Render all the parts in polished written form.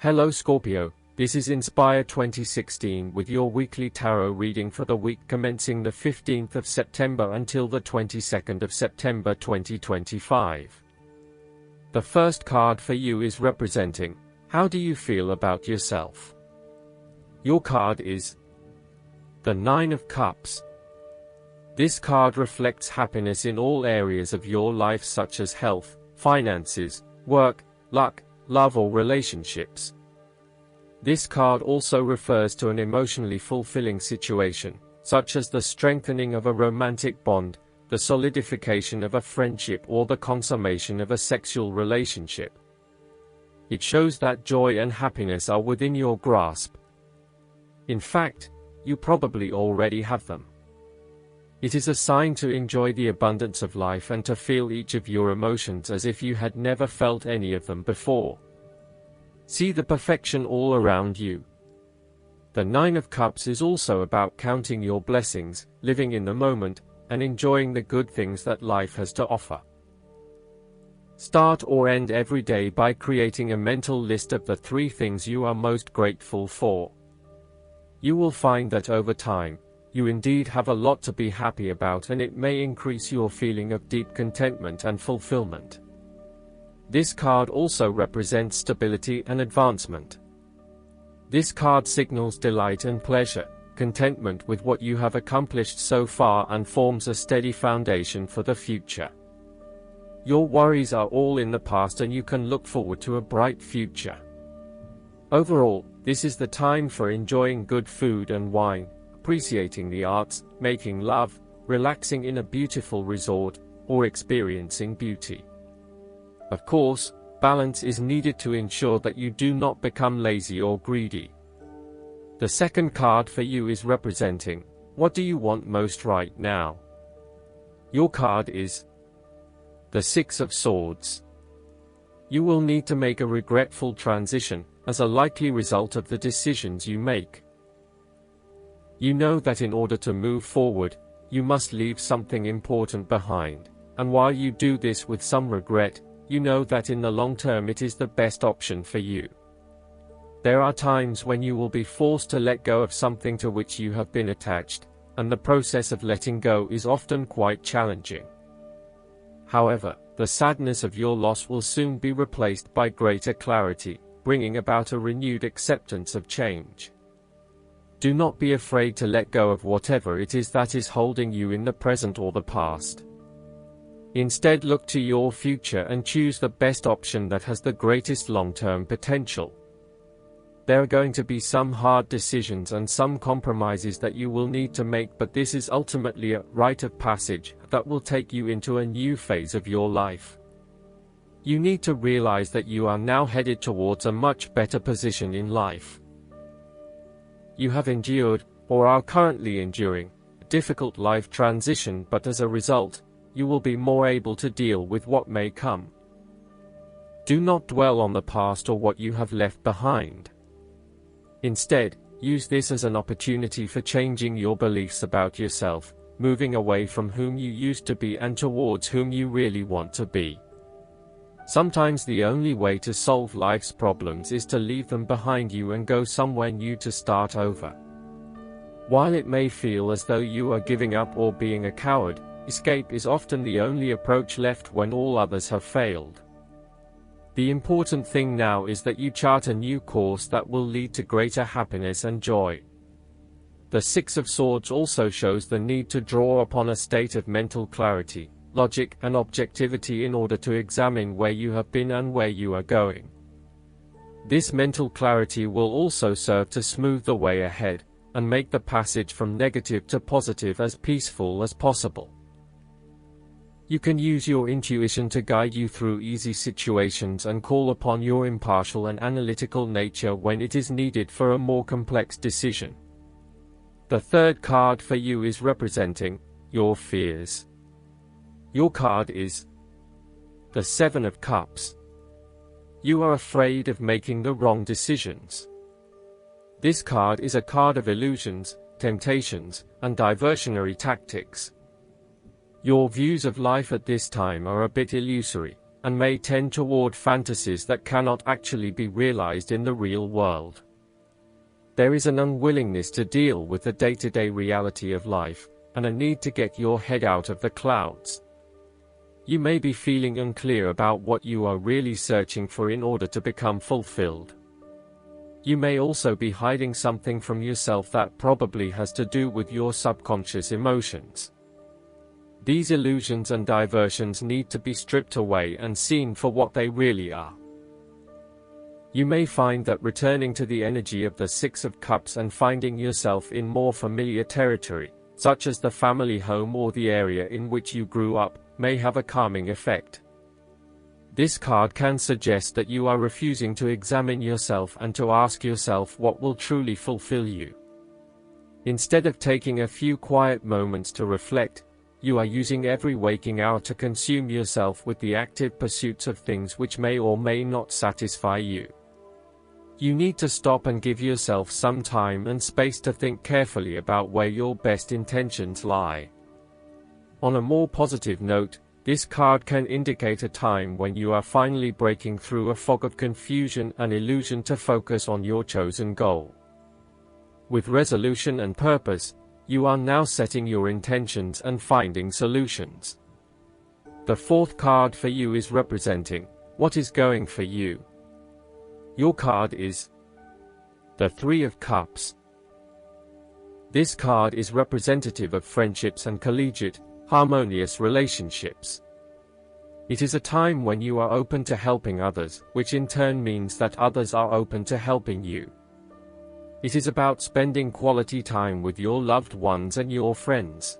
Hello Scorpio, this is Inspire 2016 with your weekly tarot reading for the week commencing the 15th of September until the 22nd of September 2025. The first card for you is representing, how do you feel about yourself? Your card is the Nine of Cups. This card reflects happiness in all areas of your life such as health, finances, work, luck, love or relationships. This card also refers to an emotionally fulfilling situation, such as the strengthening of a romantic bond, the solidification of a friendship or the consummation of a sexual relationship. It shows that joy and happiness are within your grasp. In fact, you probably already have them. It is a sign to enjoy the abundance of life and to feel each of your emotions as if you had never felt any of them before. See the perfection all around you. The Nine of Cups is also about counting your blessings, living in the moment, and enjoying the good things that life has to offer. Start or end every day by creating a mental list of the 3 things you are most grateful for. You will find that over time, you indeed have a lot to be happy about, and it may increase your feeling of deep contentment and fulfillment. This card also represents stability and advancement. This card signals delight and pleasure, contentment with what you have accomplished so far, and forms a steady foundation for the future. Your worries are all in the past and you can look forward to a bright future. Overall, this is the time for enjoying good food and wine, appreciating the arts, making love, relaxing in a beautiful resort, or experiencing beauty. Of course, balance is needed to ensure that you do not become lazy or greedy. The second card for you is representing, what do you want most right now? Your card is the Six of Swords. You will need to make a regretful transition, as a likely result of the decisions you make. You know that in order to move forward, you must leave something important behind, and while you do this with some regret, you know that in the long term it is the best option for you. There are times when you will be forced to let go of something to which you have been attached, and the process of letting go is often quite challenging. However, the sadness of your loss will soon be replaced by greater clarity, bringing about a renewed acceptance of change. Do not be afraid to let go of whatever it is that is holding you in the present or the past. Instead, look to your future and choose the best option that has the greatest long-term potential. There are going to be some hard decisions and some compromises that you will need to make, but this is ultimately a rite of passage that will take you into a new phase of your life. You need to realize that you are now headed towards a much better position in life. You have endured, or are currently enduring, a difficult life transition, but as a result, you will be more able to deal with what may come. Do not dwell on the past or what you have left behind. Instead, use this as an opportunity for changing your beliefs about yourself, moving away from whom you used to be and towards whom you really want to be. Sometimes the only way to solve life's problems is to leave them behind you and go somewhere new to start over. While it may feel as though you are giving up or being a coward, escape is often the only approach left when all others have failed. The important thing now is that you chart a new course that will lead to greater happiness and joy. The Six of Swords also shows the need to draw upon a state of mental clarity, logic and objectivity in order to examine where you have been and where you are going. This mental clarity will also serve to smooth the way ahead, and make the passage from negative to positive as peaceful as possible. You can use your intuition to guide you through easy situations and call upon your impartial and analytical nature when it is needed for a more complex decision. The third card for you is representing your fears. Your card is the Seven of Cups. You are afraid of making the wrong decisions. This card is a card of illusions, temptations, and diversionary tactics. Your views of life at this time are a bit illusory, and may tend toward fantasies that cannot actually be realized in the real world. There is an unwillingness to deal with the day-to-day reality of life, and a need to get your head out of the clouds. You may be feeling unclear about what you are really searching for in order to become fulfilled. You may also be hiding something from yourself that probably has to do with your subconscious emotions. These illusions and diversions need to be stripped away and seen for what they really are. You may find that returning to the energy of the Six of Cups and finding yourself in more familiar territory, such as the family home or the area in which you grew up, may have a calming effect. This card can suggest that you are refusing to examine yourself and to ask yourself what will truly fulfill you. Instead of taking a few quiet moments to reflect, you are using every waking hour to consume yourself with the active pursuits of things which may or may not satisfy you. You need to stop and give yourself some time and space to think carefully about where your best intentions lie. On a more positive note, this card can indicate a time when you are finally breaking through a fog of confusion and illusion to focus on your chosen goal. With resolution and purpose, you are now setting your intentions and finding solutions. The fourth card for you is representing what is going for you. Your card is the Three of Cups. This card is representative of friendships and collegiate, harmonious relationships. It is a time when you are open to helping others, which in turn means that others are open to helping you. It is about spending quality time with your loved ones and your friends.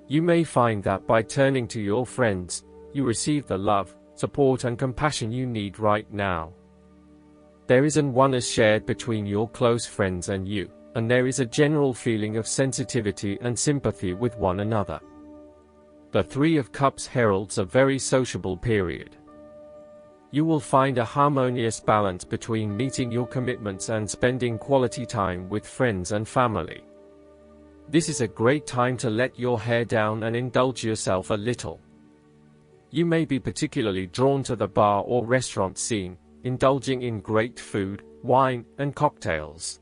You may find that by turning to your friends, you receive the love, support and compassion you need right now. There is an oneness shared between your close friends and you, and there is a general feeling of sensitivity and sympathy with one another. The Three of Cups heralds a very sociable period. You will find a harmonious balance between meeting your commitments and spending quality time with friends and family. This is a great time to let your hair down and indulge yourself a little. You may be particularly drawn to the bar or restaurant scene, indulging in great food, wine, and cocktails.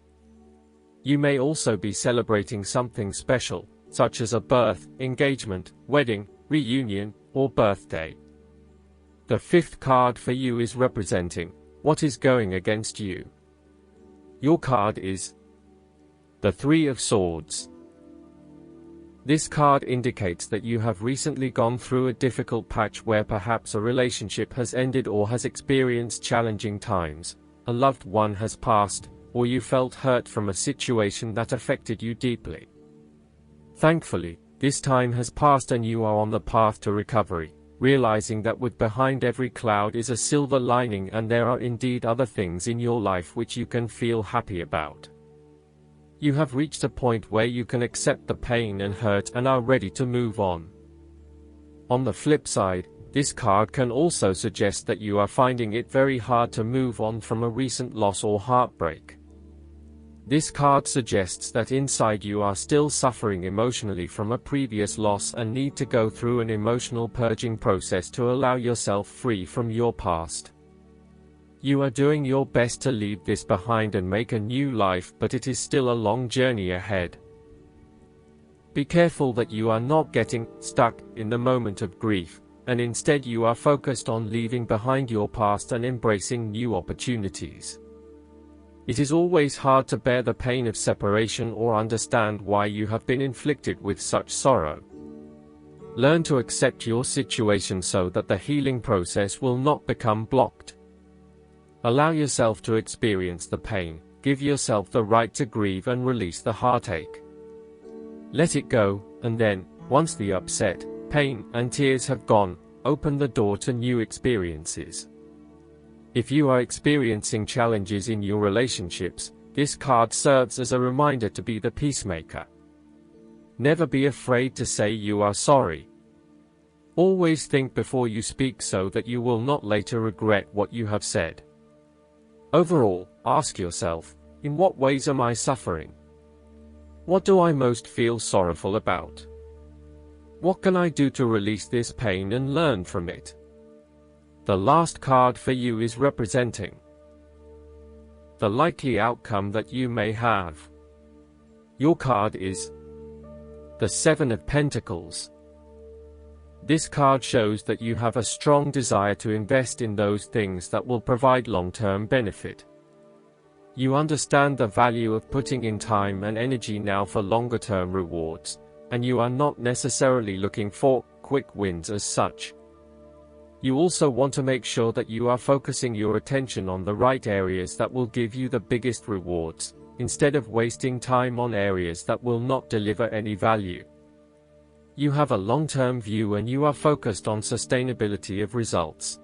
You may also be celebrating something special, such as a birth, engagement, wedding, reunion, or birthday. The fifth card for you is representing what is going against you. Your card is the Three of Swords. This card indicates that you have recently gone through a difficult patch where perhaps a relationship has ended or has experienced challenging times, a loved one has passed, or you felt hurt from a situation that affected you deeply. Thankfully, this time has passed and you are on the path to recovery, realizing that with behind every cloud is a silver lining and there are indeed other things in your life which you can feel happy about. You have reached a point where you can accept the pain and hurt and are ready to move on. On the flip side, this card can also suggest that you are finding it very hard to move on from a recent loss or heartbreak. This card suggests that inside you are still suffering emotionally from a previous loss and need to go through an emotional purging process to allow yourself free from your past. You are doing your best to leave this behind and make a new life, but it is still a long journey ahead. Be careful that you are not getting stuck in the moment of grief, and instead you are focused on leaving behind your past and embracing new opportunities. It is always hard to bear the pain of separation or understand why you have been inflicted with such sorrow. Learn to accept your situation so that the healing process will not become blocked. Allow yourself to experience the pain, give yourself the right to grieve and release the heartache. Let it go, and then, once the upset, pain, and tears have gone, open the door to new experiences. If you are experiencing challenges in your relationships, this card serves as a reminder to be the peacemaker. Never be afraid to say you are sorry. Always think before you speak so that you will not later regret what you have said. Overall, ask yourself, in what ways am I suffering? What do I most feel sorrowful about? What can I do to release this pain and learn from it? The last card for you is representing the likely outcome that you may have. Your card is the Seven of Pentacles. This card shows that you have a strong desire to invest in those things that will provide long-term benefit. You understand the value of putting in time and energy now for longer-term rewards, and you are not necessarily looking for quick wins as such. You also want to make sure that you are focusing your attention on the right areas that will give you the biggest rewards, instead of wasting time on areas that will not deliver any value. You have a long-term view and you are focused on sustainability of results.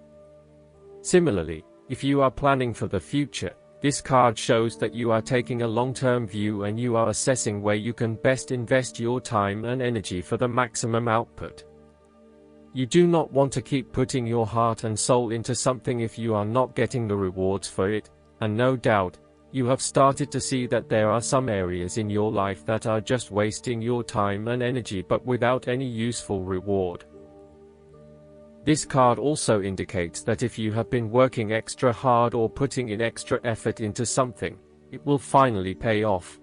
Similarly, if you are planning for the future, this card shows that you are taking a long-term view and you are assessing where you can best invest your time and energy for the maximum output. You do not want to keep putting your heart and soul into something if you are not getting the rewards for it, and no doubt, you have started to see that there are some areas in your life that are just wasting your time and energy but without any useful reward. This card also indicates that if you have been working extra hard or putting in extra effort into something, it will finally pay off.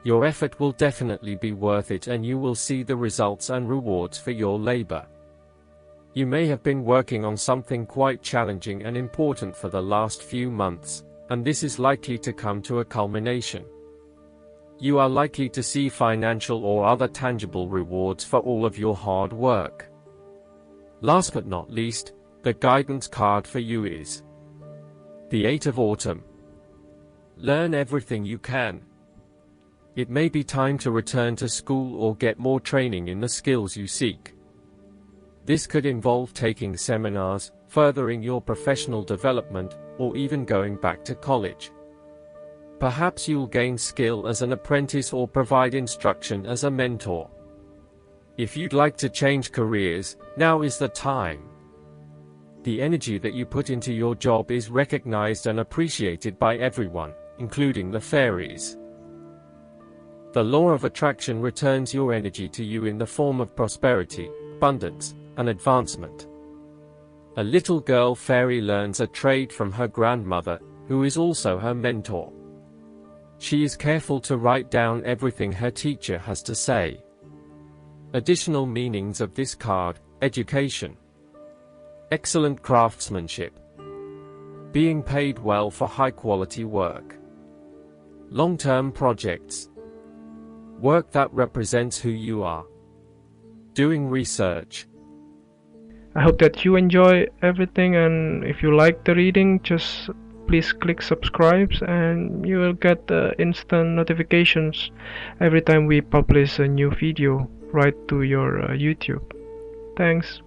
Your effort will definitely be worth it and you will see the results and rewards for your labor. You may have been working on something quite challenging and important for the last few months, and this is likely to come to a culmination. You are likely to see financial or other tangible rewards for all of your hard work. Last but not least, the guidance card for you is the Eight of Autumn. Learn everything you can. It may be time to return to school or get more training in the skills you seek. This could involve taking seminars, furthering your professional development, or even going back to college. Perhaps you'll gain skill as an apprentice or provide instruction as a mentor. If you'd like to change careers, now is the time. The energy that you put into your job is recognized and appreciated by everyone, including the fairies. The law of attraction returns your energy to you in the form of prosperity, abundance, and advancement. A little girl fairy learns a trade from her grandmother, who is also her mentor. She is careful to write down everything her teacher has to say. Additional meanings of this card: education, excellent craftsmanship, being paid well for high-quality work, long-term projects, work that represents who you are, doing research. I hope that you enjoy everything, and if you like the reading, just please click subscribe and you will get instant notifications every time we publish a new video right to your YouTube. Thanks.